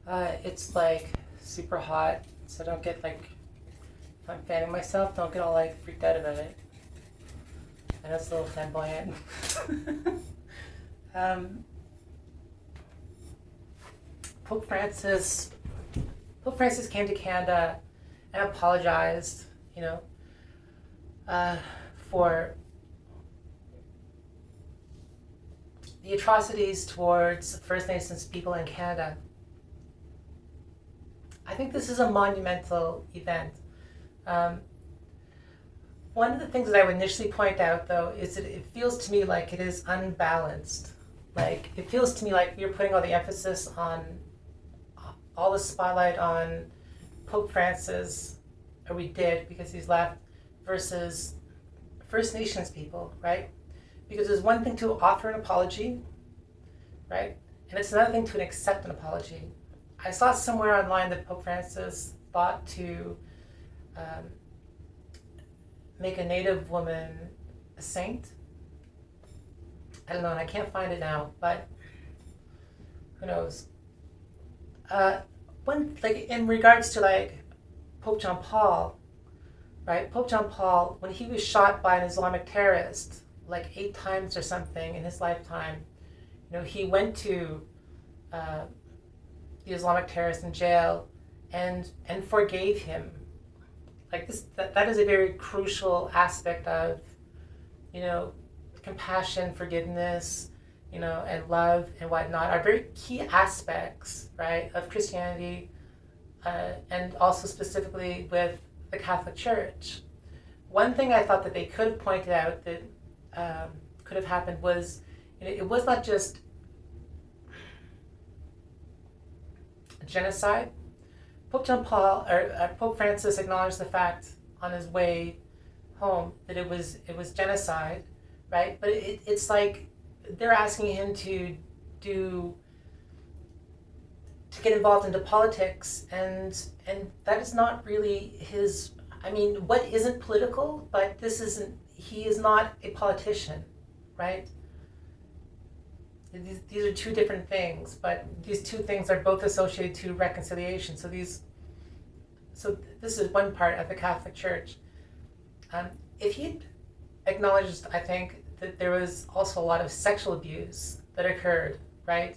It's like super hot, so don't get like, if I'm fanning myself, don't get all like freaked out about it. I know it's a little flamboyant. um, Pope Francis, Pope Francis came to Canada and apologized, you know, uh, for the atrocities towards First Nations people in Canada. I think this is a monumental event. Um, One of the things that I would initially point out, though, is that it feels to me like it is unbalanced. Like, it feels to me like you're putting all the emphasis on, all the spotlight on Pope Francis, or we did because he's left, versus First Nations people, right? Because there's one thing to offer an apology, right? And it's another thing to accept an apology. I saw somewhere online that Pope Francis thought to um, make a Native woman a saint. I don't know, and I can't find it now, but who knows? One like in regards to like Pope John Paul, right? Pope John Paul, when he was shot by an Islamic terrorist like 8 times or something in his lifetime, he went to uh, the Islamic terrorist in jail and forgave him. Like that is a very crucial aspect of, you know, compassion, forgiveness, and love and whatnot are very key aspects, right, of Christianity, and also specifically with the Catholic Church. One thing I thought that they could have pointed out that could have happened was, it was not just a genocide. Pope John Paul or Pope Francis acknowledged the fact on his way home that it was genocide, right? But it's like they're asking him to do to get involved into politics, and that is not really his. I mean, what isn't political? But this isn't. He is not a politician, right? These are two different things, but these two things are both associated to reconciliation. So this is one part of the Catholic Church. If he'd acknowledged, I think, that there was also a lot of sexual abuse that occurred, right,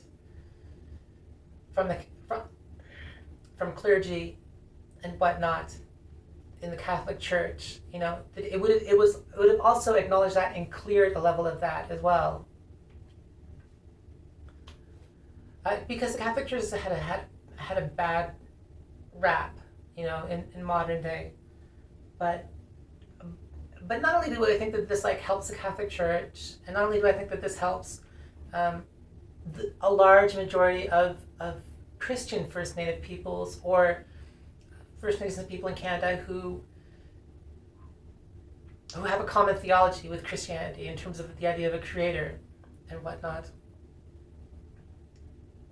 from the from clergy and whatnot in the Catholic Church, that it would have also acknowledged that and cleared a level of that as well. Because the Catholic Church had a bad rap, in modern day, but not only do I think that this like helps the Catholic Church, and not only do I think that this helps a large majority of Christian First Native peoples or First Nations people in Canada who have a common theology with Christianity in terms of the idea of a creator and whatnot.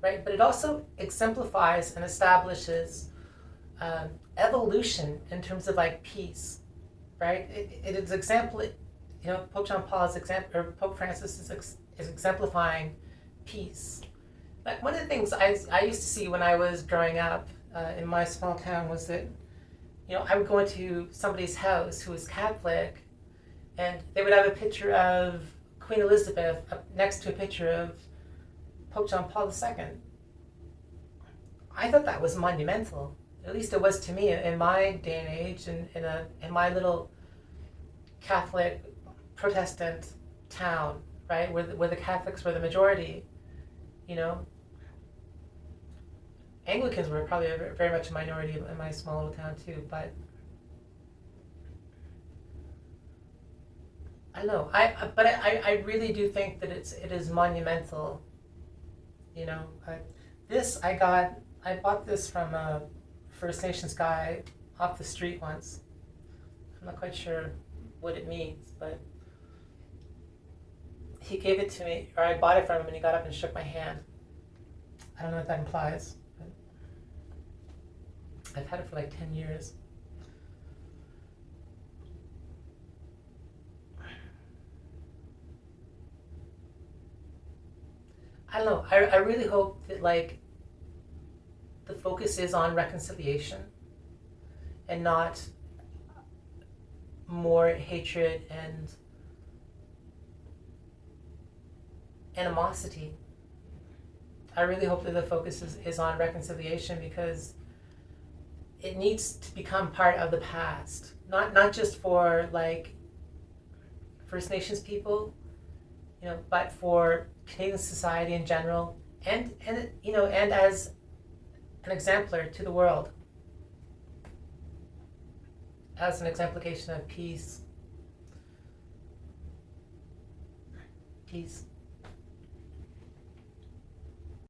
Right? But it also exemplifies and establishes evolution in terms of like peace, right? It is example, Pope John Paul is or Pope Francis is exemplifying peace. Like one of the things I used to see when I was growing up in my small town was that, I would go into somebody's house who was Catholic, and they would have a picture of Queen Elizabeth up next to a picture of Pope John Paul II. I thought that was monumental. At least it was to me in my day and age, in my little Catholic Protestant town, right, where the Catholics were the majority. Anglicans were probably very much a minority in my small little town too, but I don't know. I really do think that it is monumental. I bought this from a First Nations guy off the street once. I'm not quite sure what it means, but he gave it to me, or I bought it from him, and he got up and shook my hand. I don't know what that implies, but I've had it for like 10 years. I don't know. I really hope that, like, the focus is on reconciliation and not more hatred and animosity. I really hope that the focus is on reconciliation, because it needs to become part of the past. Not just for like First Nations people, but for Canadian society in general, and and as an exemplar to the world, as an exemplification of peace. Peace.